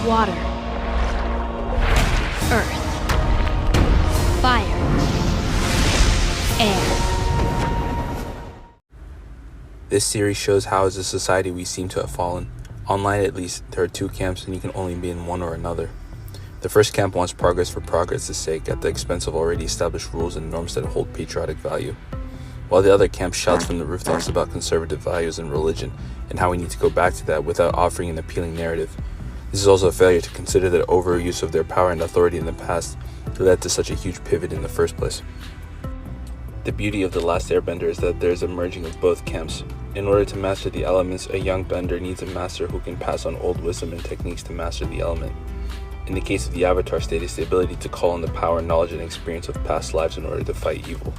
water, earth, fire, air. This series shows how as a society we seem to have fallen. Online at least, there are two camps and you can only be in one or another. The first camp wants progress for progress' sake at the expense of already established rules and norms that hold patriotic value, while the other camp shouts from the rooftops about conservative values and religion and how we need to go back to that without offering an appealing narrative. This is also a failure to consider the overuse of their power and authority in the past that led to such a huge pivot in the first place. The beauty of The Last Airbender is that there is a merging of both camps. In order to master the elements, a young bender needs a master who can pass on old wisdom and techniques to master the element. In the case of the Avatar state, it's the ability to call on the power, knowledge, and experience of past lives in order to fight evil.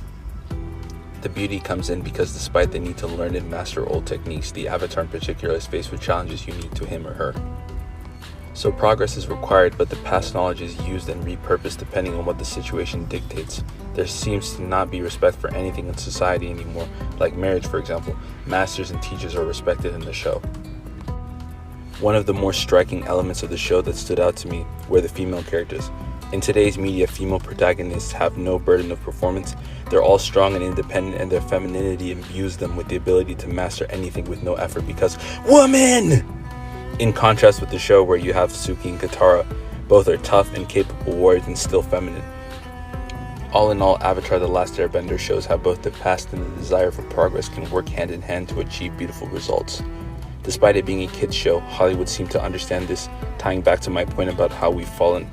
The beauty comes in because despite the need to learn and master old techniques, the Avatar in particular is faced with challenges unique to him or her. So progress is required, but the past knowledge is used and repurposed depending on what the situation dictates. There seems to not be respect for anything in society anymore, like marriage for example. Masters and teachers are respected in the show. One of the more striking elements of the show that stood out to me were the female characters. In today's media, female protagonists have no burden of performance. They're all strong and independent, and their femininity imbues them with the ability to master anything with no effort because woman! In contrast with the show where you have Suki and Katara, both are tough and capable warriors and still feminine. All in all, Avatar The Last Airbender shows how both the past and the desire for progress can work hand in hand to achieve beautiful results. Despite it being a kids show, Hollywood seemed to understand this, tying back to my point about how we've fallen.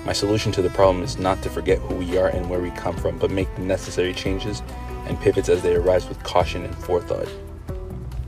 My solution to the problem is not to forget who we are and where we come from, but make the necessary changes and pivots as they arise with caution and forethought.